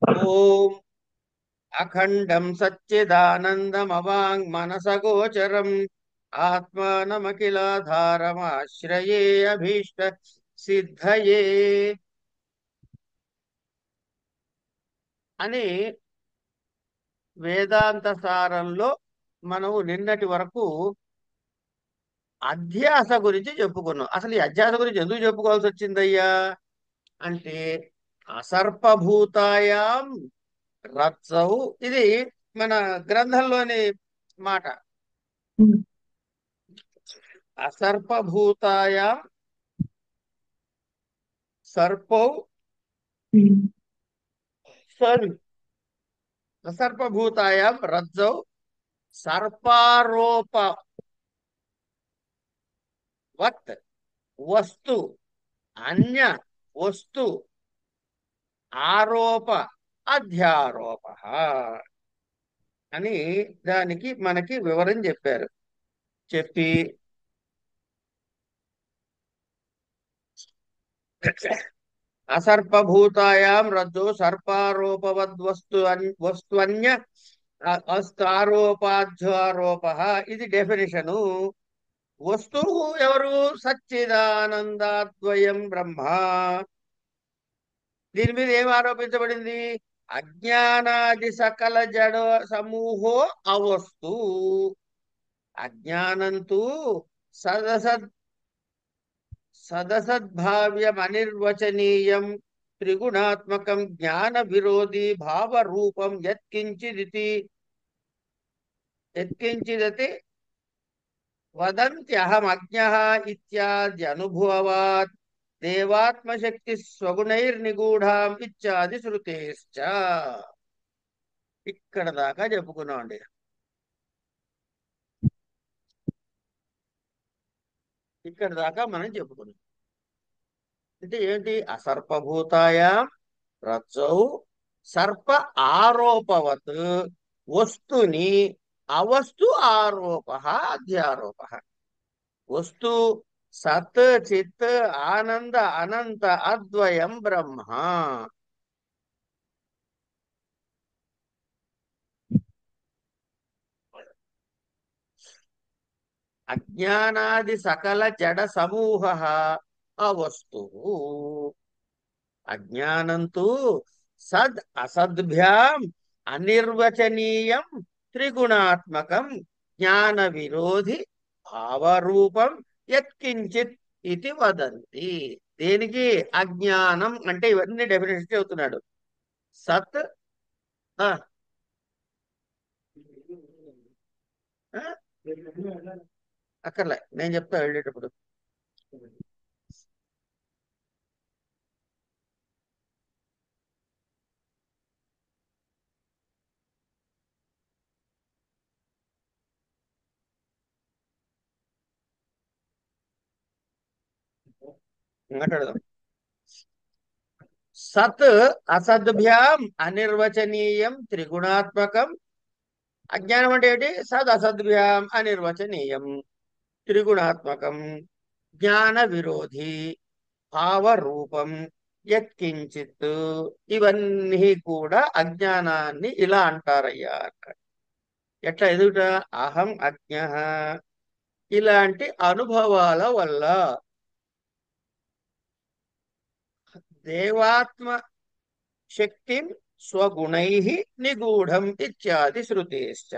ఓం అఖండం సచ్చిదానందమవాంగ్మనసగోచరం ఆత్మానమఖిలాధారమాశ్రయే అభీష్ట సిద్ధయే అని వేదాంత సారంలో మనము నిన్నటి వరకు అధ్యాస గురించి చెప్పుకున్నాం. అసలు ఈ అధ్యాస గురించి ఎందుకు చెప్పుకోవాల్సి వచ్చిందయ్యా అంటే అసర్పభూతాయాం రత్సౌ, ఇది మన గ్రంథంలోని మాట. అసర్పభూతాయాం సర్పౌ సర్ అసర్పభూతాయాం రజ్జౌ సర్పారోపవత్ వస్తు అన్య వస్తు ఆరోప అధ్యారోప అని దానికి మనకి వివరం చెప్పారు. చెప్పి అసర్పభూతాయాం రజ్జు సర్పారోపవద్వస్తు వస్తున్య అస్తారోపాధ్యారోప, ఇది డెఫినేషను. వస్తువు ఎవరు? సచ్చిదానందాద్వయం బ్రహ్మ. దీని మీద ఏం ఆరోపించబడింది? అజ్ఞానాది సకల జడ సమూహో అవస్తు. అజ్ఞానంతు సదసద్ సదసద్భావ్యమనిర్వచనీయం త్రిగుణాత్మకం జ్ఞాన విరోధి భావరూపం యత్కించిదతి వదంత్యహం అజ్ఞః ఇత్యాది అనుభవాత్ దేవాత్మశక్తి స్వగుణైర్నిగూఢాం ఇత్యాది శృతేశ్చ. ఇక్కడ దాకా చెప్పుకున్నామండి. ఇక్కడ దాకా మనం చెప్పుకున్నాం. అంటే ఏంటి? అసర్పభూతాయాం రజ్జౌ సర్ప ఆరోపవత్ వస్తుని అవస్తు ఆరోప అధ్యారోప. వస్తు సత్ చిత్ ఆనంద అనంత అద్వయం బ్రహ్మ. అజ్ఞానాది సకల జడ సమూహ అవస్తు. అజ్ఞానంతు సద్ అసద్భ్యాం అనిర్వచనీయం త్రిగుణాత్మకం జ్ఞాన విరోధి భావరూపం యత్కించిత్ ఇది వదంతి. దేనికి? అజ్ఞానం అంటే ఇవన్నీ డెఫినేషన్ చెబుతున్నాడు. సత్ ఆ, ఆ, అక్కర్లే, నేను చెప్తా వెళ్ళేటప్పుడు. మాట్లాడదాం. సత్ అసద్భ్యాం అనిర్వచనీయం త్రిగుణాత్మకం. అజ్ఞానం అంటే ఏంటి? సద్ అసద్భ్యాం అనిర్వచనీయం త్రిగుణాత్మకం జ్ఞాన విరోధి భావరూపం యత్కించిత్. ఇవన్నీ కూడా అజ్ఞానాన్ని ఇలా అంటారయ్యా అంటారు. ఎట్లా? ఎదుట అహం అజ్ఞ, ఇలాంటి అనుభవాల వల్ల దేవాత్మ శక్తి స్వగుణై నిగూఢం ఇత్యాది శృతేశ్చ.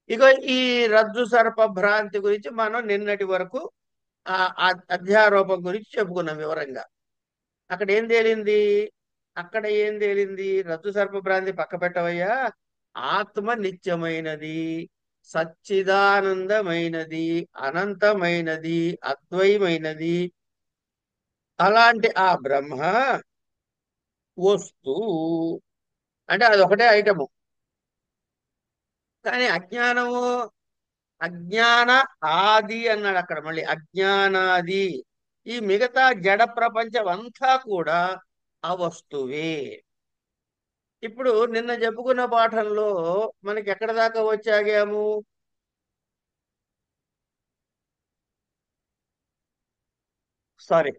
ఇక ఈ రజ్జు సర్ప భ్రాంతి గురించి మనం నిన్నటి వరకు ఆ అధ్యారోపం గురించి చెప్పుకున్నాం వివరంగా. అక్కడ ఏం తేలింది? రజ్జు సర్ప భ్రాంతి పక్క పెట్టవయ్యా. ఆత్మ నిత్యమైనది, సచ్చిదానందమైనది, అనంతమైనది, అద్వైమైనది. అలాంటి ఆ బ్రహ్మ వస్తు అంటే అదొకటే ఐటము. కానీ అజ్ఞానము, అజ్ఞాన ఆది అన్నాడు అక్కడ. మళ్ళీ అజ్ఞానాది. ఈ మిగతా జడ ప్రపంచం అంతా కూడా ఆ వస్తువే. ఇప్పుడు నిన్న చెప్పుకున్న పాఠంలో మనకి ఎక్కడ దాకా వచ్చాగాము? సారీ,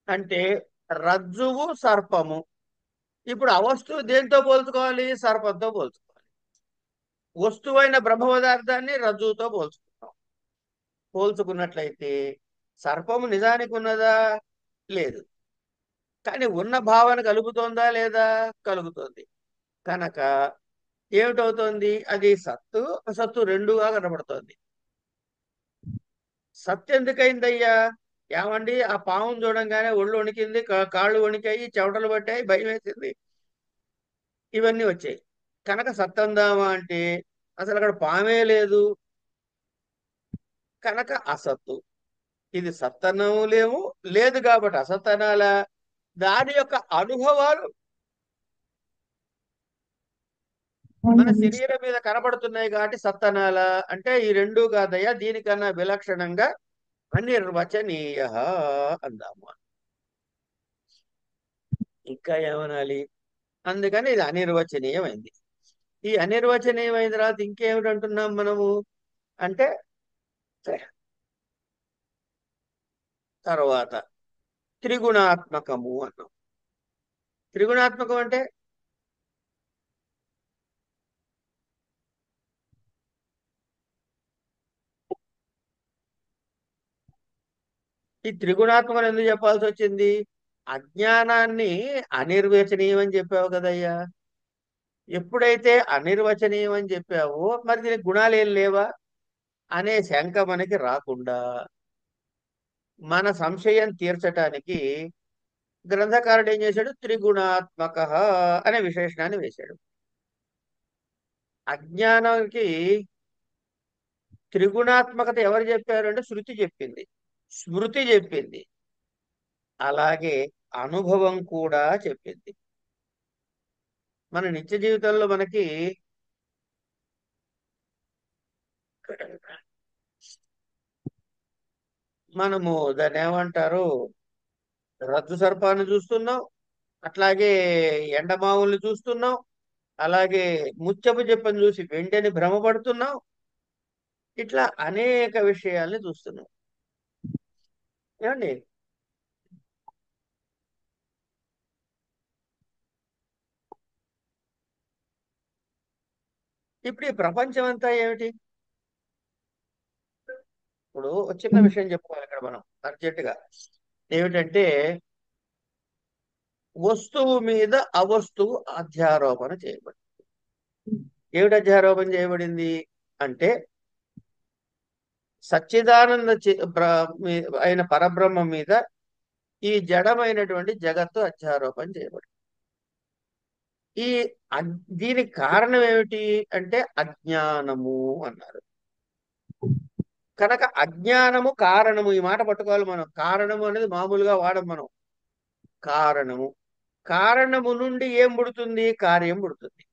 అంటే రజ్జువు సర్పము, ఇప్పుడు ఆ వస్తువు దేంతో పోల్చుకోవాలి? సర్పంతో పోల్చుకోవాలి. వస్తువైన బ్రహ్మ పదార్థాన్ని రజ్జువుతో పోల్చుకుంటాం. పోల్చుకున్నట్లయితే సర్పము నిజానికి ఉన్నదా? లేదు. కానీ ఉన్న భావన కలుగుతోందా లేదా? కలుగుతోంది. కనుక ఏమిటవుతోంది? అది సత్తు అసత్తు రెండుగా కనబడుతోంది. సత్తు ఎందుకైందయ్యా? ఏమండి, ఆ పామును చూడంగానే ఒళ్ళు వణికింది, కాళ్ళు వణికాయి, చెమటలు పట్టాయి, భయం వేసింది, ఇవన్నీ వచ్చాయి. కనుక సత్తందామా అంటే అసలు అక్కడ పామే లేదు. కనుక అసత్తు. ఇది సత్తనము లేవు, లేదు కాబట్టి అసత్తనాల. దాని యొక్క అనుభవాలు మన శరీరం మీద కనబడుతున్నాయి కాబట్టి సత్తనాల. అంటే ఈ రెండు కాదయ్యా, దీనికన్నా విలక్షణంగా అనిర్వచనీయ అందాము. ఇంకా ఏమనాలి? అందుకని ఇది అనిర్వచనీయమైంది. ఈ అనిర్వచనీయమైన తర్వాత ఇంకేమిటంటున్నాం మనము అంటే, తర్వాత త్రిగుణాత్మకము అన్నాం. త్రిగుణాత్మకం అంటే ఈ త్రిగుణాత్మకం ఎందుకు చెప్పాల్సి వచ్చింది? అజ్ఞానాన్ని అనిర్వచనీయం అని చెప్పావు కదయ్యా. ఎప్పుడైతే అనిర్వచనీయం అని చెప్పావో మరి దీనికి గుణాలు ఏం లేవా అనే శంక మనకి రాకుండా మన సంశయం తీర్చటానికి గ్రంథకారుడు ఏం చేశాడు? త్రిగుణాత్మక అనే విశేషణాన్ని వేశాడు. అజ్ఞానానికి త్రిగుణాత్మకత ఎవరు చెప్పారు అంటే శృతి చెప్పింది, స్మృతి చెప్పింది, అలాగే అనుభవం కూడా చెప్పింది. మన నిత్య జీవితంలో మనకి మనము దాన్ని ఏమంటారు, రజ్జు సర్పాన్ని చూస్తున్నాం, అట్లాగే ఎండమావుల్ని చూస్తున్నాం, అలాగే ముత్యపు చెప్పని చూసి వెంటనే భ్రమపడుతున్నాం. ఇట్లా అనేక విషయాల్ని చూస్తున్నాం. ఏమండి, ఇప్పుడు ఈ ప్రపంచం అంతా ఏమిటి? ఇప్పుడు ఒక చిన్న విషయం చెప్పుకోవాలి ఇక్కడ మనం అర్జెంటుగా. ఏమిటంటే, వస్తువు మీద అవస్తువు అధ్యారోపణ చేయబడింది. ఏమిటి అధ్యారోపణ చేయబడింది అంటే, సచ్చిదానంద అయిన పరబ్రహ్మం మీద ఈ జడమైనటువంటి జగత్తు అధ్యారోపణ చేయబడింది. ఈ దీనికి కారణం ఏమిటి అంటే అజ్ఞానము అన్నారు. కనుక అజ్ఞానము కారణము, ఈ మాట పట్టుకోవాలి మనం. కారణము అనేది మామూలుగా వాడం మనం. కారణము, కారణము నుండి ఏం పుడుతుంది? కార్యం పుడుతుంది.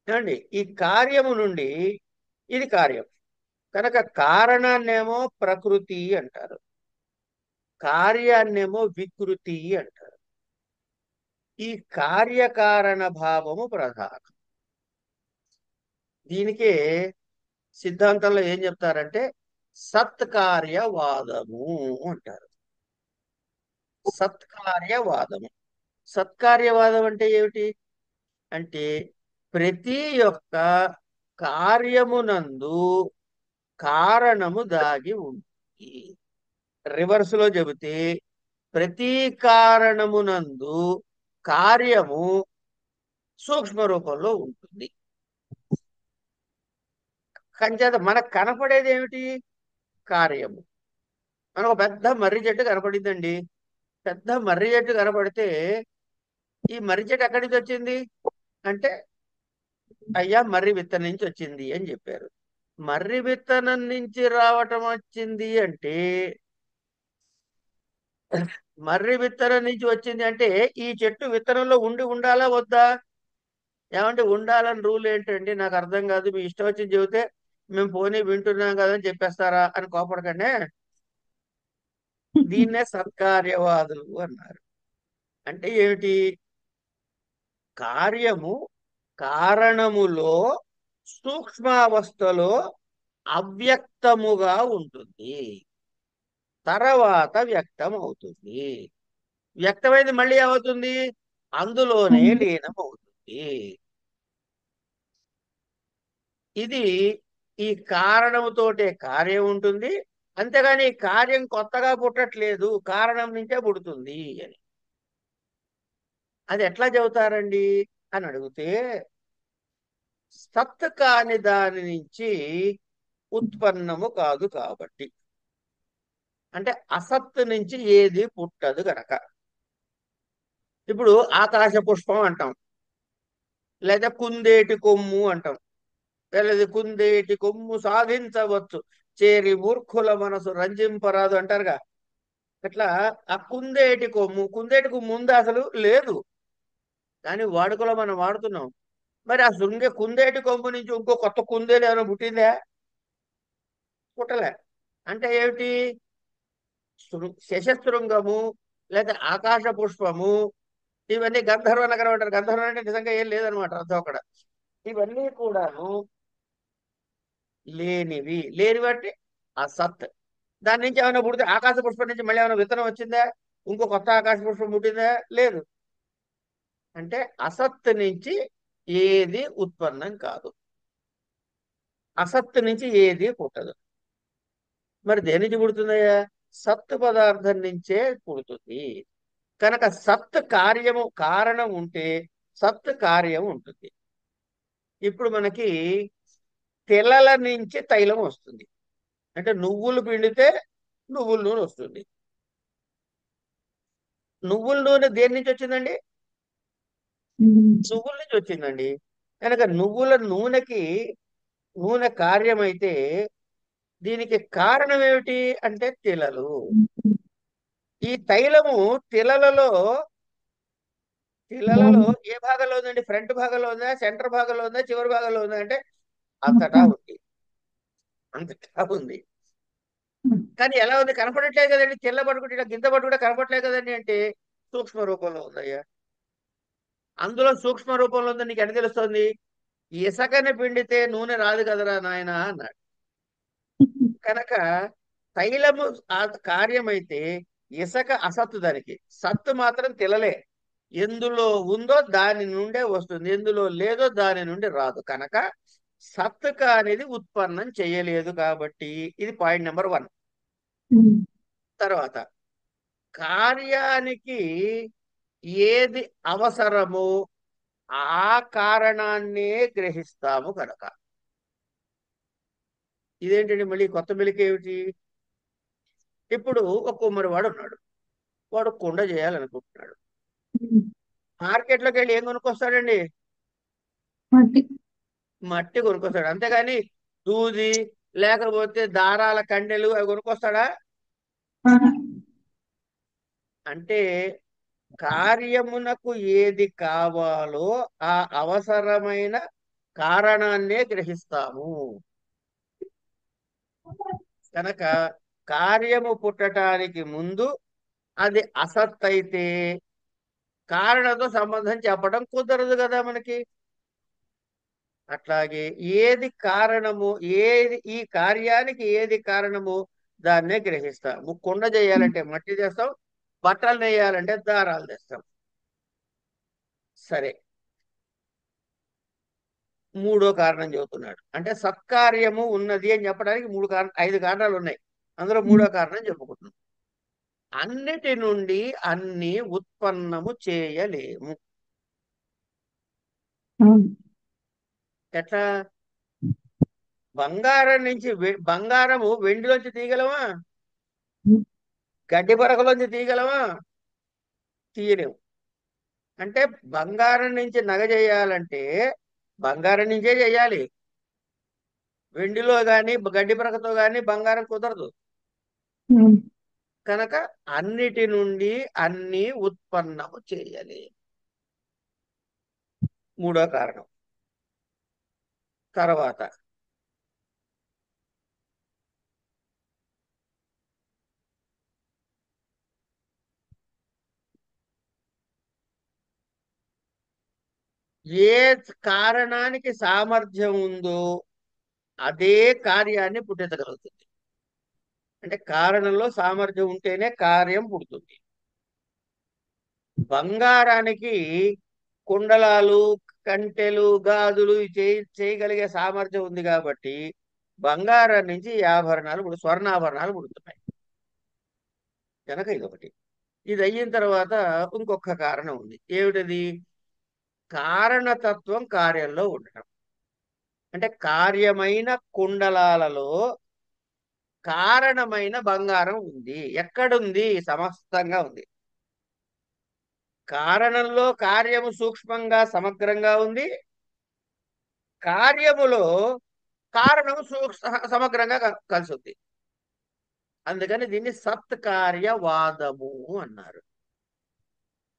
ఏమండి, ఈ కార్యము నుండి ఇది కార్యం. కనుక కారణాన్నేమో ప్రకృతి అంటారు, కార్యాన్నేమో వికృతి అంటారు. ఈ కార్యకారణ భావము ప్రధానం. దీనికే సిద్ధాంతంలో ఏం చెప్తారంటే సత్కార్యవాదము అంటారు. సత్కార్యవాదము. సత్కార్యవాదం అంటే ఏమిటి అంటే, ప్రతి యొక్క కార్యమునందు కారణము దాగి ఉంది. రివర్స్ లో చెబితే, ప్రతి కారణమునందు కార్యము సూక్ష్మ రూపంలో ఉంటుంది. కంచేత మనకు కనపడేది ఏమిటి? కార్యము. మనకు ఒక పెద్ద మర్రి చెట్టు కనపడిందండి. పెద్ద మర్రి చెట్టు కనపడితే ఈ మర్రి చెట్టు ఎక్కడి నుంచి వచ్చింది అంటే, అయ్యా మర్రి విత్తనం నుంచి వచ్చింది అని చెప్పారు. మర్రి విత్తనం నుంచి రావటం వచ్చింది అంటే, మర్రి విత్తనం నుంచి వచ్చింది అంటే ఈ చెట్టు విత్తనంలో ఉండి ఉండాలా వద్దా? ఏమంటే ఉండాలని రూల్ ఏంటండి నాకు అర్థం కాదు, మీ ఇష్టం వచ్చింది చెబితే మేము పోనీ వింటున్నాం కదా అని చెప్పేస్తారా అని కోపడకండి. దీన్నే సత్కార్యవాదులు అన్నారు. అంటే ఏమిటి? కార్యము కారణములో సూక్ష్మావస్థలో అవ్యక్తముగా ఉంటుంది, తర్వాత వ్యక్తం అవుతుంది. వ్యక్తమైంది మళ్ళీ ఏమవుతుంది? అందులోనే లీనమవుతుంది. ఇది ఈ కారణముతోటే కార్యం ఉంటుంది. అంతేగాని ఈ కార్యం కొత్తగా పుట్టట్లేదు, కారణం నుంచే పుడుతుంది అని. అది ఎట్లా చెబుతారండి అని అడిగితే, సత్ కాని దాని నుంచి ఉత్పన్నము కాదు కాబట్టి. అంటే అసత్తు నుంచి ఏది పుట్టదు గనక. ఇప్పుడు ఆకాశ పుష్పం అంటాం, లేదా కుందేటి కొమ్ము అంటాం, లేదా కుందేటి కొమ్ము సాధించవచ్చు చేరి మూర్ఖుల మనసు రంజింపరాదు అంటారుగా. ఇట్లా ఆ కుందేటి కొమ్ము, కుందేటి కొమ్ము ముందు అసలు లేదు, కానీ వాడుకలో మనం వాడుతున్నాం. మరి ఆ కుందేటి కొమ్ము నుంచి ఇంకో కొత్త కుందేలు ఏమైనా పుట్టిందా? పుట్టలే. అంటే ఏమిటి? శశశృంగము, లేదా ఆకాశ పుష్పము, ఇవన్నీ గంధర్వ నగరం అంటారు. గంధర్వం అంటే నిజంగా ఏం లేదనమాట అర్థం అక్కడ. ఇవన్నీ కూడాను లేనివి అంటే అసత్. దాని నుంచి ఏమైనా పుడితే, ఆకాశ పుష్పం నుంచి మళ్ళీ ఏమైనా విత్తనం వచ్చిందా? ఇంకో కొత్త ఆకాశ పుష్పం పుట్టిందా? లేదు. అంటే అసత్ నుంచి ఏది ఉత్పన్నం కాదు, అసత్ నుంచి ఏది పుట్టదు. మరి దేని నుంచి పుడుతుందయ్యా? సత్ పదార్థం నుంచే పుడుతుంది. కనుక సత్ కార్యము, కారణం ఉంటే సత్ కార్యం ఉంటుంది. ఇప్పుడు మనకి తెల్లల నుంచి తైలం వస్తుంది. అంటే నువ్వులు పిండితే నువ్వుల నూనె వస్తుంది. నువ్వుల నూనె దేని నుంచి వచ్చిందండి? నువ్వుల నుంచి వచ్చిందండి. కనుక నువ్వుల నూనెకి నూనె కార్యమైతే దీనికి కారణం ఏమిటి అంటే తిలలు. ఈ తైలము తిలలలో తిలలలో ఏ భాగంలో ఉందండి? ఫ్రంట్ భాగంలో ఉందా, సెంటర్ భాగంలో ఉందా, చివరి భాగంలో ఉందా అంటే అంతటా ఉంది, అంతటా ఉంది. కానీ ఎలా ఉంది? కనపడట్లేదు కదండి. తెల్ల పట్టుకుంటే ఇలా గింజ పట్టు కూడా కనపడట్లేదు కదండి అంటే సూక్ష్మ రూపంలో ఉందయ్యా. అందులో సూక్ష్మ రూపంలో ఉందని నీకు ఎట్లా తెలుస్తుంది? ఇసకని పిండితే నూనె రాదు కదరా నాయన అన్నాడు. కనుక తైలము ఆ కార్యమైతే ఇసక అసత్తు, దానికి సత్తు మాత్రం తిలలే. ఎందులో ఉందో దాని నుండే వస్తుంది, ఎందులో లేదో దాని నుండి రాదు. కనుక సత్తు అనేది ఉత్పన్నం చేయలేదు కాబట్టి ఇది పాయింట్ నెంబర్ 1. తర్వాత కార్యానికి ఏది అవసరమో ఆ కారణాన్నే గ్రహిస్తాము కనుక. ఇదేంటండి మళ్ళీ కొత్త మెలిక ఏమిటి? ఇప్పుడు ఒక కుమ్మరి వాడు ఉన్నాడు, వాడు కుండ చేయాలనుకుంటున్నాడు. మార్కెట్లోకి వెళ్ళి ఏం కొనుక్కొస్తాడండి? మట్టి. మట్టి కొనుక్కొస్తాడు. అంతేగాని దూది, లేకపోతే దారాల కండెలు అవి కొనుక్కొస్తాడా? ఆహా. అంటే కార్యమునకు ఏది కావాలో ఆ అవసరమైన కారణాన్నే గ్రహిస్తాము. కనుక కార్యము పుట్టడానికి ముందు అది అసత్ అయితే కారణంతో సంబంధం చెప్పడం కుదరదు కదా మనకి. అట్లాగే ఏది కారణము, ఏది ఈ కార్యానికి ఏది కారణము దాన్నే గ్రహిస్తాం. కుండ చేయాలంటే మట్టి చేస్తాం, బట్టలు నేయాలంటే దారాలు తెస్తాం. సరే, మూడో కారణం చెబుతున్నాడు. అంటే సత్కార్యము ఉన్నది అని చెప్పడానికి 5 కారణాలు ఉన్నాయి, అందులో మూడో కారణం చెప్పుకుంటున్నాం. అన్నిటి నుండి అన్ని ఉత్పన్నము చేయలేము. అవును. ఎట్లా? బంగారం నుంచి బంగారము వెండిలోంచి తీయగలమా? గడ్డి పరకలోంచి తీయగలమా? తీయలేము. అంటే బంగారం నుంచి నగ చేయాలంటే బంగారం నుంచే చేయాలి. వెండిలో గాని గడ్డి పరకతో గాని బంగారం కుదరదు. అవును. కనుక అన్నిటి నుండి అన్ని ఉత్పన్నము చేయాలి. మూడో కారణం. తర్వాత ఏ కారణానికి సామర్థ్యం ఉందో అదే కార్యాన్ని పుట్టించగలుగుతుంది. అంటే కారణంలో సామర్థ్యం ఉంటేనే కార్యం పుడుతుంది. బంగారానికి కుండలాలు, కంటెలు, గాజులు చేయగలిగే సామర్థ్యం ఉంది కాబట్టి బంగారం నుంచి ఈ ఆభరణాలు స్వర్ణాభరణాలు పుడుతున్నాయి. కనుక ఇదొకటి. ఇది అయిన తర్వాత ఇంకొక కారణం ఉంది. ఏమిటది? కారణతత్వం కార్యంలో ఉండటం. అంటే కార్యమైన కుండలాలలో కారణమైన బంగారం ఉంది. ఎక్కడుంది? సమస్తంగా ఉంది. కారణంలో కార్యము సూక్ష్మంగా సమగ్రంగా ఉంది. కార్యములో కారణము సమగ్రంగా కలిసి ఉంది. అందుకని దీన్ని సత్కార్యవాదము అన్నారు.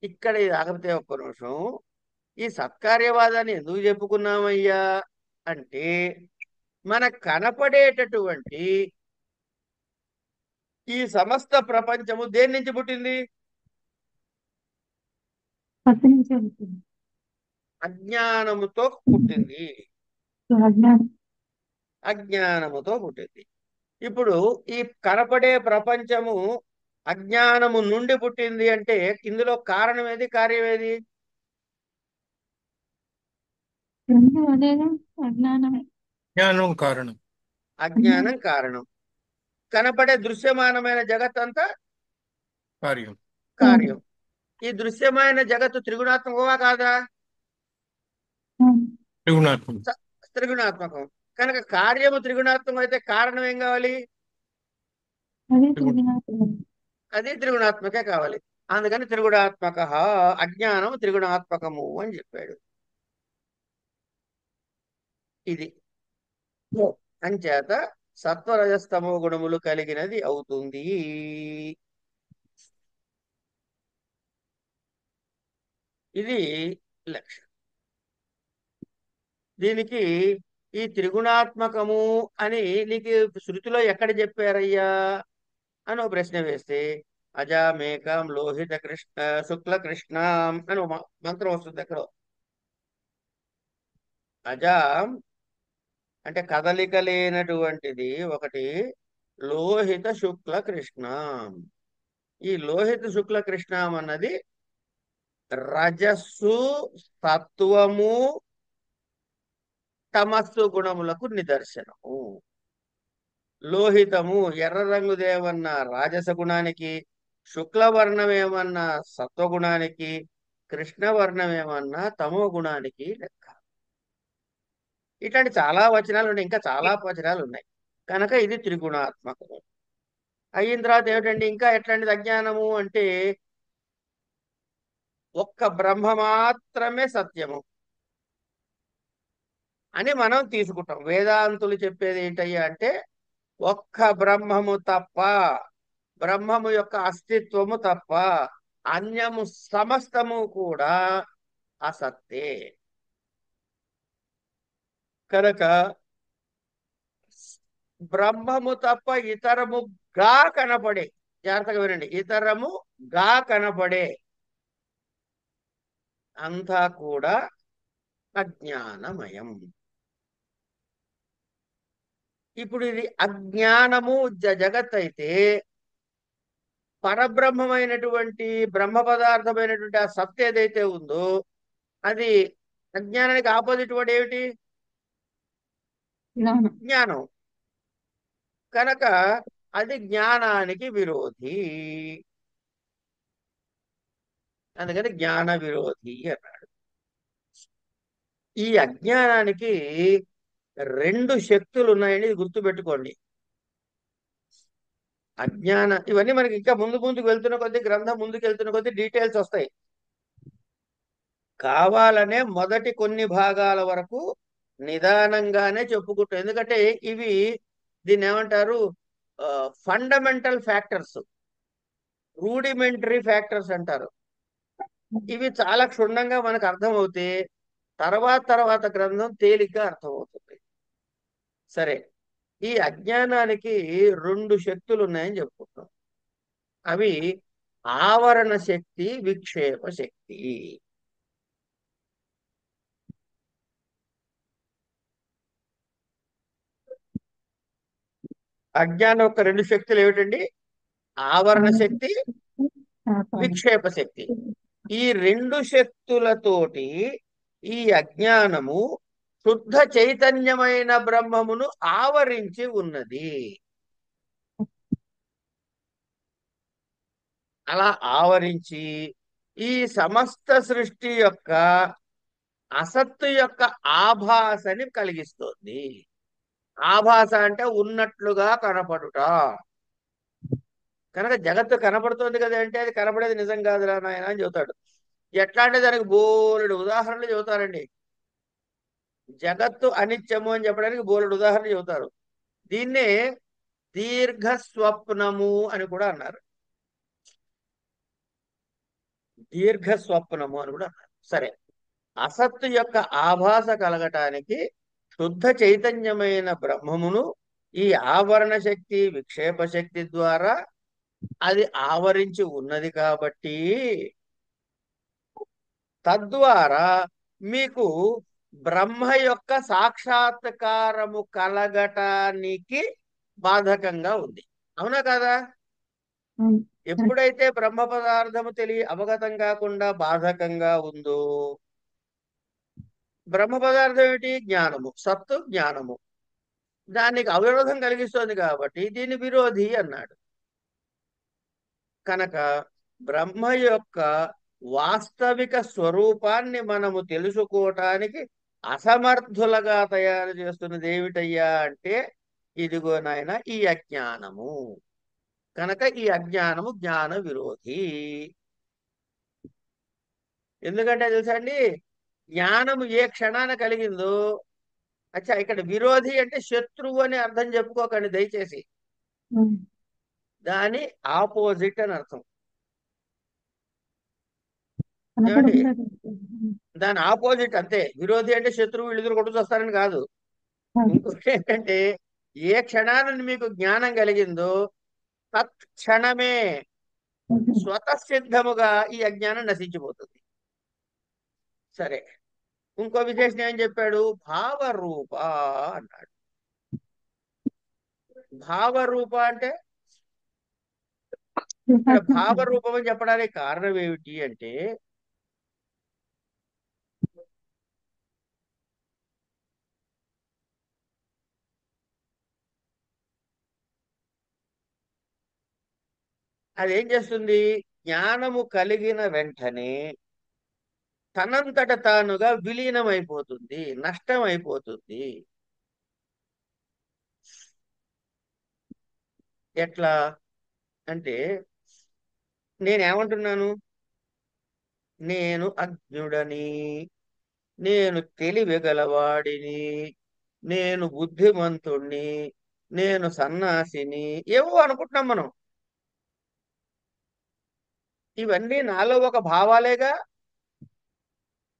ఇక్కడ ఇది ఆగితే ఒక్క నిమిషం. ఈ సత్కార్యవాదాన్ని ఎందుకు చెప్పుకున్నామయ్యా అంటే మనకు కనపడేటటువంటి ఈ సమస్త ప్రపంచము దేని నుంచి పుట్టింది? పత్తి నుంచే ఉంటుంది. అజ్ఞానముతో పుట్టింది. అజ్ఞానం. అజ్ఞానముతో పుట్టింది. ఇప్పుడు ఈ కనపడే ప్రపంచము అజ్ఞానము నుండి పుట్టింది అంటే ఇందులో కారణం ఏది, కార్యం ఏది? రెండు అదేగా, అజ్ఞానమే. జ్ఞానం కారణం. అజ్ఞానం కారణం. కనపడే దృశ్యమానమైన జగత్తంతా కార్యం. కార్యం. ఈ దృశ్యమైన జగత్తు త్రిగుణాత్మకమా కాదా? త్రిగుణాత్మకం. త్రిగుణాత్మకం. కనుక కార్యము త్రిగుణాత్మకం అయితే కారణం ఏం కావాలి? అదే త్రిగుణాత్మకం. అది త్రిగుణాత్మకే కావాలి. అందుకని త్రిగుణాత్మక, అజ్ఞానం త్రిగుణాత్మకము అని చెప్పాడు. ఇది అంచేత సత్వరజస్తమో గుణములు కలిగినది అవుతుంది. ఇది లక్ష్యం. దీనికి ఈ త్రిగుణాత్మకము అని నీకు శృతిలో ఎక్కడ చెప్పారయ్యా అని ఒక ప్రశ్న వేస్తే అజామేకం లోహిత కృష్ణ శుక్ల కృష్ణం అని ఒక మంత్రం వస్తుంది. ఎక్కడ అజాం అంటే కదలిక లేనటువంటిది ఒకటి, లోహిత శుక్ల కృష్ణం. ఈ లోహిత శుక్ల కృష్ణం అన్నది రజస్సు, సత్వము, తమస్సు గుణములకు నిదర్శనము. లోహితము ఎర్ర రంగుదేమన్నా రాజస గుణానికి, శుక్లవర్ణం ఏమన్నా సత్వగుణానికి, కృష్ణవర్ణం ఏమన్నా తమో గుణానికి లెక్క. ఇట్లాంటి చాలా వచనాలు ఉన్నాయి, ఇంకా చాలా వచనాలు ఉన్నాయి. కనుక ఇది త్రిగుణాత్మకము. అయిన తర్వాత ఏమిటండి ఇంకా ఎట్లాంటిది అజ్ఞానము అంటే ఒక్క బ్రహ్మ మాత్రమే సత్యము అని మనం తీసుకుంటాం. వేదాంతులు చెప్పేది ఏంటయ్యా అంటే ఒక్క బ్రహ్మము తప్ప, బ్రహ్మము యొక్క అస్తిత్వము తప్ప అన్యము సమస్తము కూడా అసత్తే. కనుక బ్రహ్మము తప్ప ఇతరముగా కనపడే, జాగ్రత్తగా వినండి, ఇతరముగా కనపడే అంతా కూడా అజ్ఞానమయం. ఇప్పుడు ఇది అజ్ఞానము జగత్ అయితే పరబ్రహ్మమైనటువంటి బ్రహ్మ పదార్థమైనటువంటి ఆ సత్ ఏదైతే ఉందో అది అజ్ఞానానికి ఆపోజిట్ వర్డ్ ఏమిటి? జ్ఞానం. కనుక అది జ్ఞానానికి విరోధి. అందుకని జ్ఞాన విరోధి అన్నాడు. ఈ అజ్ఞానానికి రెండు శక్తులు ఉన్నాయని గుర్తుపెట్టుకోండి. ఇవన్నీ మనకి ఇంకా ముందుకు వెళ్తున్న కొద్దీ, గ్రంథం ముందుకు వెళ్తున్న కొద్దీ డీటెయిల్స్ వస్తాయి. కావాలనే మొదటి కొన్ని భాగాల వరకు నిదానంగానే చెప్పుకుంటాం. ఎందుకంటే ఇవి దీన్ని ఏమంటారు, ఫండమెంటల్ ఫ్యాక్టర్స్, రూడిమెంటరీ ఫ్యాక్టర్స్ అంటారు. ఇవి చాలా క్షుణ్ణంగా మనకు అర్థమవుతే తర్వాత గ్రంథం తేలిగ్గా అర్థమవుతుంది. సరే, ఈ అజ్ఞానానికి రెండు శక్తులు ఉన్నాయని చెప్పుకుంటాం. అవి ఆవరణ శక్తి, విక్షేప శక్తి. అజ్ఞానం యొక్క రెండు శక్తులు ఏమిటండి? ఆవరణ శక్తి, విక్షేప శక్తి. ఈ రెండు శక్తులతోటి ఈ అజ్ఞానము శుద్ధ చైతన్యమైన బ్రహ్మమును ఆవరించి ఉన్నది. అలా ఆవరించి ఈ సమస్త సృష్టి యొక్క అసత్తు యొక్క ఆభాసని కలిగిస్తోంది. ఆభాస అంటే ఉన్నట్లుగా కనపడుట. కనుక జగత్తు కనపడుతోంది కదా అంటే అది కనపడేది నిజం కాదురా నాయన అని చెబుతాడు. ఎట్లా అంటే దానికి బోలెడు ఉదాహరణలు చెబుతారండి. జగత్తు అనిత్యము అని చెప్పడానికి బోలెడు ఉదాహరణలు చెబుతారు. దీన్నే దీర్ఘ స్వప్నము అని కూడా అన్నారు. దీర్ఘ స్వప్నము అని కూడా అన్నారు. సరే, అసత్తు యొక్క ఆభాస కలగటానికి శుద్ధ చైతన్యమైన బ్రహ్మమును ఈ ఆవరణ శక్తి విక్షేప శక్తి ద్వారా అది ఆవరించి ఉన్నది కాబట్టి తద్వారా మీకు బ్రహ్మ యొక్క సాక్షాత్కారము కలగటానికి బాధకంగా ఉంది. అవునా కాదా? అవును. ఎప్పుడైతే బ్రహ్మ పదార్థము అవగతం కాకుండా బాధకంగా ఉందో, బ్రహ్మ పదార్థం ఏమిటి? జ్ఞానము, సత్తు జ్ఞానము. దానికి అవిరోధం కలిగిస్తుంది కాబట్టి దీని విరోధి అన్నాడు. కనుక బ్రహ్మ యొక్క వాస్తవిక స్వరూపాన్ని మనము తెలుసుకోవటానికి అసమర్థులుగా తయారు చేస్తున్నది ఏమిటయ్యా అంటే, ఇదిగో నాయన ఈ అజ్ఞానము. కనుక ఈ అజ్ఞానము జ్ఞాన విరోధి. ఎందుకంటే తెలుసా అండి, జ్ఞానము ఏ క్షణాన కలిగిందో, అచ్చా ఇక్కడ విరోధి అంటే శత్రువు అని అర్థం చెప్పుకోకండి దయచేసి. అవును. దాని ఆపోజిట్ అని అర్థం. ఏమండి? కనపడకుండా తెలుస్తుంది. దాని ఆపోజిట్ అంతే. విరోధి అంటే శత్రువు, వీళ్ళిద్దరు కొట్టుకు వస్తారని కాదు. అవును. ఇంకొకటి ఏంటంటే, ఏ క్షణాన్ని మీకు జ్ఞానం కలిగిందో తత్క్షణమే అవును. స్వతసిద్ధముగా ఈ అజ్ఞానం నశించిపోతుంది. సరే, ఇంకో విశేషణ ఏం చెప్పాడు? భావరూప అన్నాడు. భావరూప అంటే ఇక్కడ రూపాత్మక. భావరూపం అని చెప్పడానికి కారణం ఏమిటి అంటే, అదేం చేస్తుంది? జ్ఞానము కలిగిన వెంటనే తనంతట తానుగా విలీనమైపోతుంది, నష్టం అయిపోతుంది. ఎట్లా అంటే, నేనేమంటున్నాను? నేను అజ్ఞుడని, నేను తెలివిగలవాడిని, నేను బుద్ధిమంతుణ్ణి, నేను సన్నాసిని, ఏవో అనుకుంటున్నాం మనం. ఇవన్నీ నాలో ఒక భావాలేగా.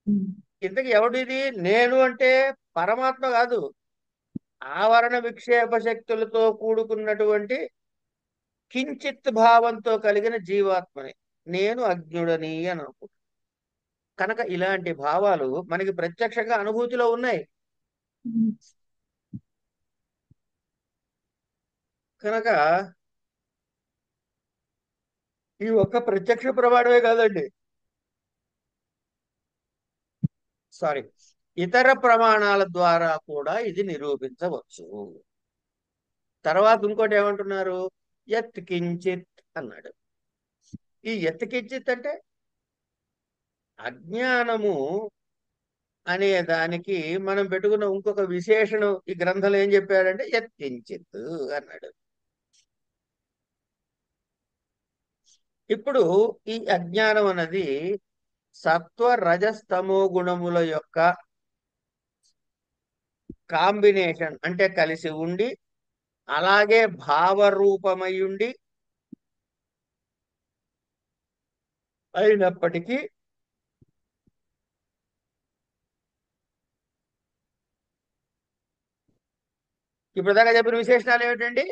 ఉమ్. ఇంతకీ ఎవడిది? నేను అంటే పరమాత్మ కాదు, ఆవరణ విక్షేప శక్తులతో కూడుకున్నటువంటి కించిత్ భావంతో కలిగిన జీవాత్మని నేను అజ్ఞుడని అని అనుకుంటున్నాను. కనుక ఇలాంటి భావాలు మనకి ప్రత్యక్షంగా అనుభూతిలో ఉన్నాయి. ఉమ్. కనుక ఈ ఒక్క ప్రత్యక్ష ప్రమాణమే కాదండి, సారీ, ఇతర ప్రమాణాల ద్వారా కూడా ఇది నిరూపించవచ్చు. తర్వాత ఇంకోటి ఏమంటున్నారు? యత్ కించిత్ అన్నాడు. ఈ యత్ కించిత్ అంటే అజ్ఞానము అనే దానికి మనం పెట్టుకున్న ఇంకొక విశేషణం ఈ గ్రంథంలో ఏం చెప్పాడంటే యత్కించిత్ అన్నాడు. ఇప్పుడు ఈ అజ్ఞానం అన్నది సత్వ రజస్తమో గుణముల యొక్క కాంబినేషన్, అంటే కలిసి ఉండి, అలాగే భావరూపమై ఉండి అయినప్పటికీ ఇప్పుడు దాకా చెప్పిన విశేషణాలు ఏమిటండి?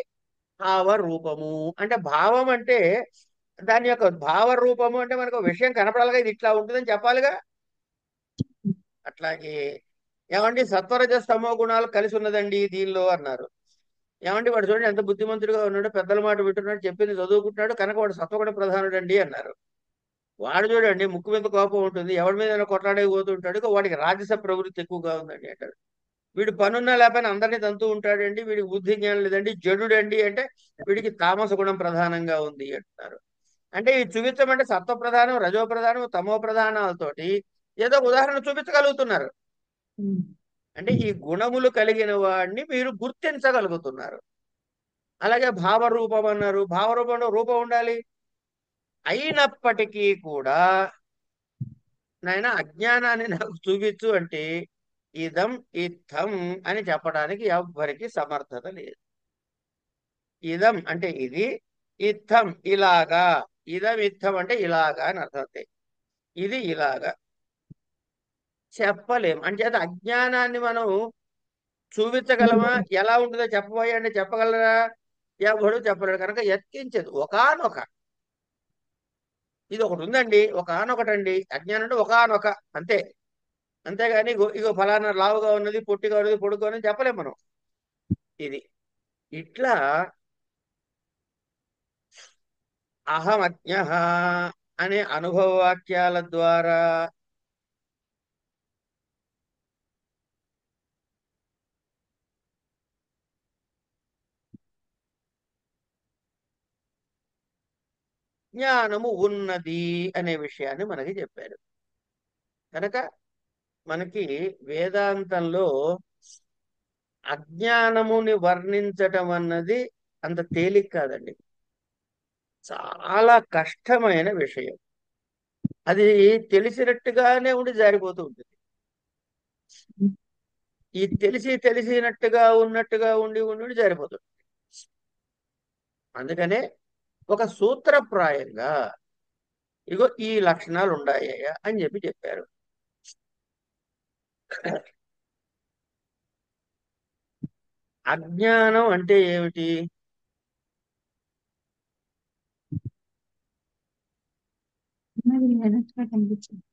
భావరూపము అంటే, భావం అంటే దాని యొక్క భావరూపము అంటే మనకు ఒక విషయం కనపడాలిగా, ఇది ఇట్లా ఉంటుందని చెప్పాలిగా. అట్లాగే ఏమండి సత్వరజస్తమో గుణాలు కలిసి ఉన్నదండి దీనిలో అన్నారు. ఏమండి వాడు చూడండి ఎంత బుద్ధిమంతుడిగా ఉన్నాడు, పెద్దల మాట వింటున్నాడు, చెప్పింది చదువుకుంటున్నాడు, కనుక వాడు సత్వగుణ ప్రధానుడు అండి అన్నారు. వాడు చూడండి ముక్కు మీద కోపం ఉంటుంది, ఎవరి మీద కొట్లాడే పోతుంటాడు, ఇక వాడికి రాజస ప్రవృత్తి ఎక్కువగా ఉందండి అంటాడు. వీడు పనున్నా లేకపోయినా అందరినీ తంతూ ఉంటాడండి, వీడికి బుద్ధి జ్ఞానం లేదండి, జడుడండి అంటే వీడికి తామస గుణం ప్రధానంగా ఉంది అంటున్నారు. అంటే ఈ చూపించమంటే సత్వ ప్రధానం, రజో ప్రధానం, తమో ప్రధానాలతోటి ఏదో ఉదాహరణ చూపించగలుగుతున్నారు. అంటే ఈ గుణములు కలిగిన వాడిని మీరు గుర్తించగలుగుతున్నారు. అలాగే భావరూపం అన్నారు, భావరూపంలో రూపం ఉండాలి. అయినప్పటికీ కూడా నాయన అజ్ఞానాన్ని నాకు చూపించు అంటే ఇదం ఇత్థం అని చెప్పడానికి ఎవ్వరికి సమర్థత లేదు. ఇదం అంటే ఇది, ఇత్థం ఇలాగా, ఇదం ఇత్థం అంటే ఇలాగా అని అర్థం. అంతే. ఇది ఇలాగా చెప్పలేం. అంచేత అజ్ఞానాన్ని మనం చూపించగలమా? ఎలా ఉంటుందో చెప్పబోయే అంటే చెప్పగలరా? ఎవడు చెప్పలేడు. కనుక ఎత్కించదు. ఒకానొక ఇది ఒకటి ఉందండి, ఒకానొకటండి. అజ్ఞానం అంటే ఒకానొక, అంతే. అంతేగాని ఇగో ఇగో ఫలానా లావుగా ఉన్నది, పొట్టిగా ఉన్నది, పొడుగా ఉన్నది చెప్పలేం మనం. ఇది ఇట్లా అహమజ్ఞ అనే అనుభవ వాక్యాల ద్వారా జ్ఞానము ఉన్నది అనే విషయాన్ని మనకి చెప్పారు. కనుక మనకి వేదాంతంలో అజ్ఞానముని వర్ణించటం అన్నది అంత తేలిక కాదండి, చాలా కష్టమైన విషయం. అది తెలిసినట్టుగానే ఉండి జారిపోతూ ఉంటుంది. ఈ తెలిసినట్టుగా ఉన్నట్టుగా ఉండి ఉండి ఉండి జారిపోతుంది. అందుకనే ఒక సూత్రప్రాయంగా ఇగో ఈ లక్షణాలు ఉన్నాయ్యా అని చెప్పారు. అజ్ఞానం అంటే ఏమిటి? కనిపించింది.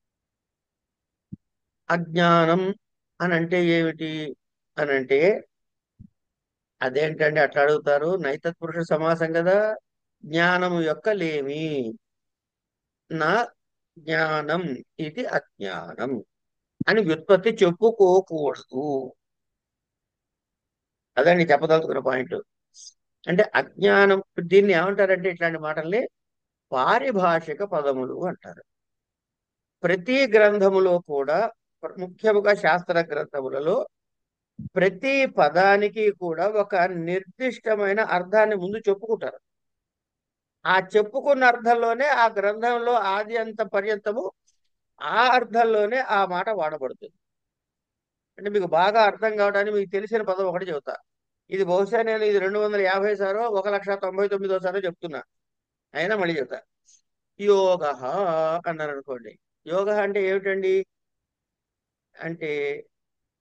అజ్ఞానం అని అంటే ఏమిటి అని అంటే, అదేంటండి అట్లా అడుగుతారు? నైతత్పురుష సమాసం కదా. జ్ఞానము యొక్క లేమి, నా జ్ఞానం ఇది అజ్ఞానం అని వ్యుత్పత్తి చెప్పుకోకూడదు. అదండి చెప్పదలుచుకున్న పాయింట్. అంటే అజ్ఞానం, దీన్ని ఏమంటారంటే ఇట్లాంటి మాటల్ని పారిభాషిక పదములు అంటారు. ప్రతి గ్రంథములో కూడా, ముఖ్యముగా శాస్త్ర గ్రంథములలో ప్రతి పదానికి కూడా ఒక నిర్దిష్టమైన అర్థాన్ని ముందు చెప్పుకుంటారు. ఆ చెప్పుకున్న అర్థంలోనే ఆ గ్రంథంలో ఆది అంత పర్యంతము ఆ అర్థంలోనే ఆ మాట వాడబడుతుంది. అంటే మీకు బాగా అర్థం కావడానికి మీకు తెలిసిన పదం ఒకటి చెబుతా. ఇది బహుశా నేను ఇది 250 సారో 1,99,000 సారో చెప్తున్నా, అయినా మళ్ళీ చెప్తా. యోగ అన్నారు అనుకోండి. యోగ అంటే ఏమిటండి అంటే,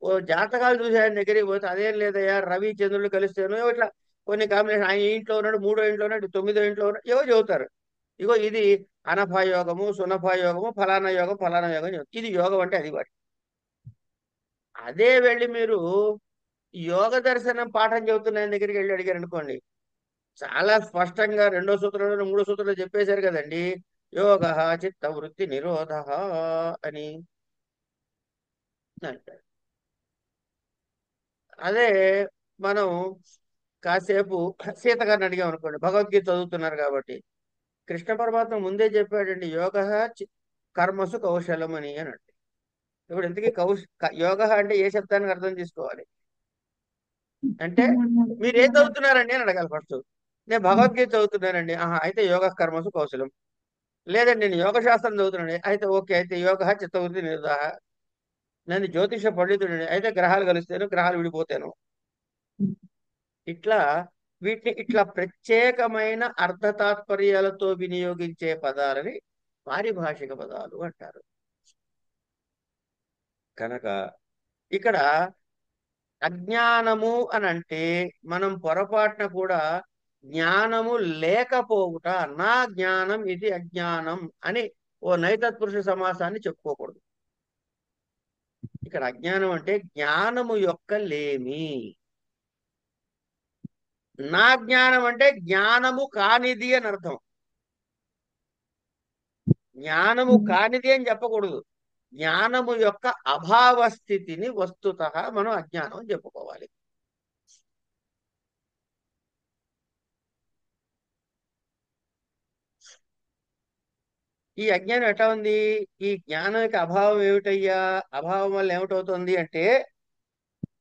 ఓ జాతకాలు చూసి ఆయన దగ్గరికి పోతే అదేం లేదయ్యా, రవి చంద్రులు కలిస్తేనో ఇట్లా కొన్ని కాంబినేషన్, ఆయన ఇంట్లో ఉన్నాడు, మూడో ఇంట్లో ఉన్నాడు, తొమ్మిదో ఇంట్లో ఉన్నాడు, ఏవో చెబుతారు. ఇగో ఇది అనఫా యోగము, సునఫా యోగము, ఫలానా యోగం, ఫలానా యోగం ఇది యోగం అంటే అది వాటి. అదే వెళ్ళి మీరు యోగ దర్శనం పాఠం చెబుతున్న ఆయన దగ్గరికి వెళ్ళి అడిగారు అనుకోండి, చాలా స్పష్టంగా రెండో సూత్రంలో మూడో సూత్రంలో చెప్పేశారు కదండి, యోగ చిత్త వృత్తి నిరోధ అని అంటారు. అదే మనం కాసేపు సీత గారిని అడిగాం అనుకోండి, భగవద్గీత చదువుతున్నారు కాబట్టి, కృష్ణ పరమాత్మ ముందే చెప్పాడండి, యోగ కర్మసు కౌశలం అని అంటే. ఇప్పుడు ఇంతకీ యోగ అంటే ఏ శబ్దానికి అర్థం తీసుకోవాలి అంటే, మీరు ఏం చదువుతున్నారండి అని అడగాలి ఫస్ట్. నేను భగవద్గీత చదువుతున్నానండి, ఆహా అయితే యోగ కర్మసు కౌశలం. లేదండి నేను యోగ శాస్త్రం చదువుతున్నాను, అయితే ఓకే, అయితే యోగ చిత్తవృత్తి నిరోధ. నేను జ్యోతిష పండితుడిని, అయితే గ్రహాలు కలిస్తేను గ్రహాలు విడిపోతాను. ఇట్లా వీటిని ఇట్లా ప్రత్యేకమైన అర్థ తాత్పర్యాలతో వినియోగించే పదాలని పారిభాషిక పదాలు అంటారు. కనుక ఇక్కడ అజ్ఞానము అని అంటే మనం పొరపాటున కూడా జ్ఞానము లేకపోవుట, నా జ్ఞానం ఇది అజ్ఞానం అని ఓ నైతత్పురుష సమాసాన్ని చెప్పుకోకూడదు. ఇక్కడ అజ్ఞానం అంటే జ్ఞానము యొక్క లేమి. నా జ్ఞానం అంటే జ్ఞానము కానిది అని అర్థం. జ్ఞానము కానిది అని చెప్పకూడదు. జ్ఞానము యొక్క అభావ స్థితిని వస్తుతః మనం అజ్ఞానం అని చెప్పుకోవాలి. ఈ అజ్ఞానం ఎట్లా ఉంది? ఈ జ్ఞానం యొక్క అభావం ఏమిటయ్యా? అభావం వల్ల ఏమిటవుతుంది అంటే,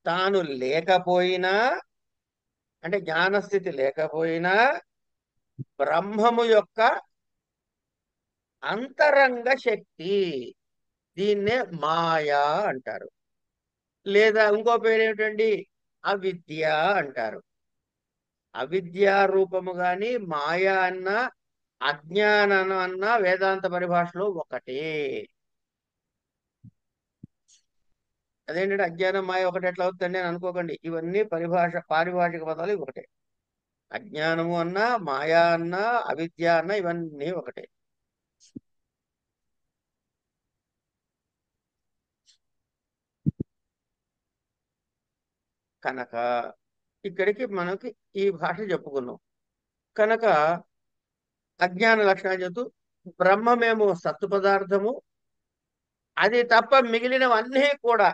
తాను లేకపోయినా, అంటే జ్ఞానస్థితి లేకపోయినా, బ్రహ్మము యొక్క అంతరంగ శక్తి, దీన్నే మాయా అంటారు. లేదా ఇంకో పేరు ఏమిటండి? అవిద్య అంటారు. అవిద్యా రూపము గాని మాయా అన్న, అజ్ఞానం అన్న వేదాంత పరిభాషలో ఒకటే. అదేంటంటే అజ్ఞానం మాయ ఒకటి ఎట్లా అవుతుందండి అని అనుకోకండి. ఇవన్నీ పారిభాషిక పదాలు ఒకటే. అజ్ఞానము అన్నా, మాయా అన్నా, అవిద్య అన్నా ఇవన్నీ ఒకటే. కనుక ఇక్కడికి మనకి ఈ భాష చెప్పుకున్నాం. కనుక అజ్ఞాన లక్షణాలు చెప్తూ, బ్రహ్మమేమో సత్తు పదార్థము, అది తప్ప మిగిలినవన్నీ కూడా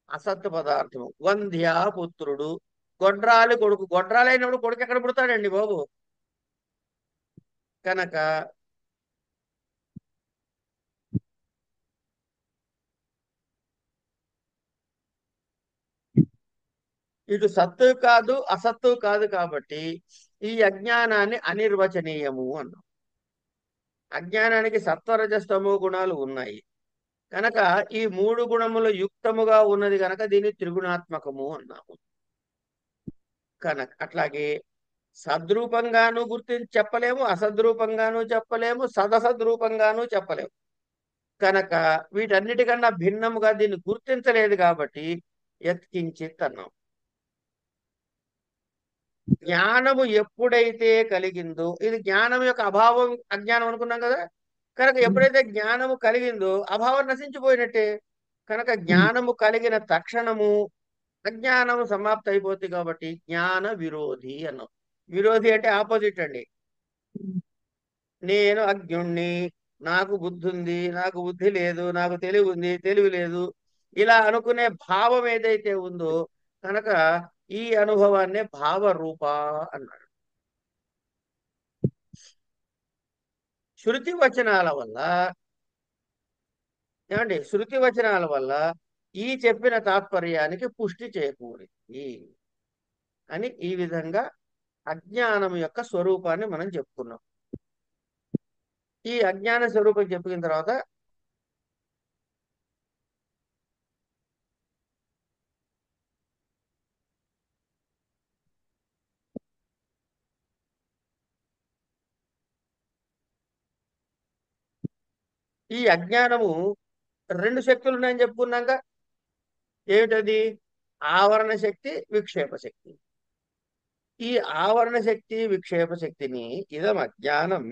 అసత్తు పదార్థము. వంధ్య పుత్రుడు, గొడ్రాలి కొడుకు. గొడ్రాలైనప్పుడు కొడుకు ఎక్కడ పుడతాడండి బాబు? కనుక ఇటు సత్తు కాదు, అసత్తు కాదు, కాబట్టి ఈ అజ్ఞానాన్ని అనిర్వచనీయము అన్నాం. అజ్ఞానానికి సత్వరజస్తమో గుణాలు ఉన్నాయి కనుక ఈ మూడు గుణములు యుక్తముగా ఉన్నది కనుక దీన్ని త్రిగుణాత్మకము అన్నాము. కనుక అట్లాగే సద్రూపంగాను గుర్తించి చెప్పలేము, అసద్రూపంగాను చెప్పలేము, సదసద్రూపంగాను చెప్పలేము. కనుక వీటన్నిటికన్నా భిన్నముగా దీన్ని గుర్తించలేదు కాబట్టి యత్కించిత్ అన్నాం. జ్ఞానము ఎప్పుడైతే కలిగిందో, ఇది జ్ఞానం యొక్క అభావం అజ్ఞానం అనుకున్నాం కదా. కనుక ఎప్పుడైతే జ్ఞానము కలిగిందో అభావం నశించిపోయినట్టే. కనుక జ్ఞానము కలిగిన తక్షణము అజ్ఞానము సమాప్త అయిపోతుంది కాబట్టి జ్ఞాన విరోధి అన్నాం. విరోధి అంటే ఆపోజిట్ అండి. నేను అజ్ఞుణ్ణి, నాకు బుద్ధి ఉంది, నాకు బుద్ధి లేదు, నాకు తెలివి ఉంది, తెలివి లేదు, ఇలా అనుకునే భావం ఏదైతే ఉందో కనుక ఈ అనుభవాన్నే భావరూప అన్నాడు. శృతి వచనాల వల్ల ఏమండి, శృతి వచనాల వల్ల ఈ చెప్పిన తాత్పర్యానికి పుష్టి చేకూరింది అని ఈ విధంగా అజ్ఞానం యొక్క స్వరూపాన్ని మనం చెప్పుకున్నాం. ఈ అజ్ఞాన స్వరూపం చెప్పిన తర్వాత ఈ అజ్ఞానము రెండు శక్తులు ఉన్నాయని చెప్పుకున్నాక, ఏమిటది? ఆవరణ శక్తి, విక్షేప శక్తి. ఈ ఆవరణ శక్తి, విక్షేప శక్తిని ఇదం అజ్ఞానం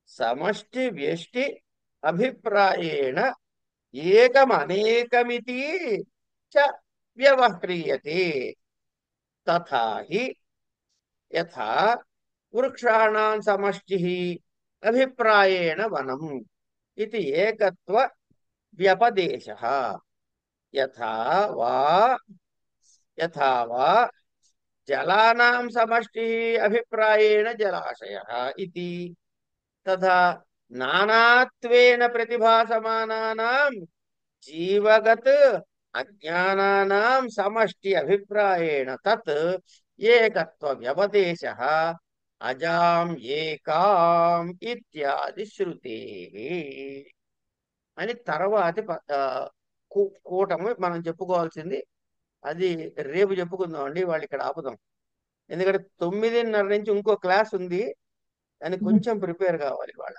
సమష్టి వ్యష్టి అభిప్రాయేణ ఏకమనేకమితి చ వ్యవహ్రియతే. తథా హి యథా వృక్షాణాం సమష్టిః అభిప్రాయేణ వనం ఇది ఏకత్వ వ్యపదేశః. యథా వా యథా వా జలానాం సమష్టిః అభిప్రాయేణ జలాశయః ఇతి తథా నానాత్వేన ప్రతిభాసమానానాం జీవగత్ అజ్ఞానానాం సమష్టి అభిప్రాయేణ తత్ ఏకత్వ వ్యపదేశః అజాం ఏకాం ఇత్యాది శృతేః అని తర్వాతి కూటము మనం చెప్పుకోవాల్సింది. అది రేపు చెప్పుకుందాం అండి, వాళ్ళు ఇక్కడ ఆపుదాం. ఎందుకంటే 9:30 నుంచి ఇంకో క్లాస్ ఉంది, అని కొంచెం ప్రిపేర్ కావాలి వాళ్ళ.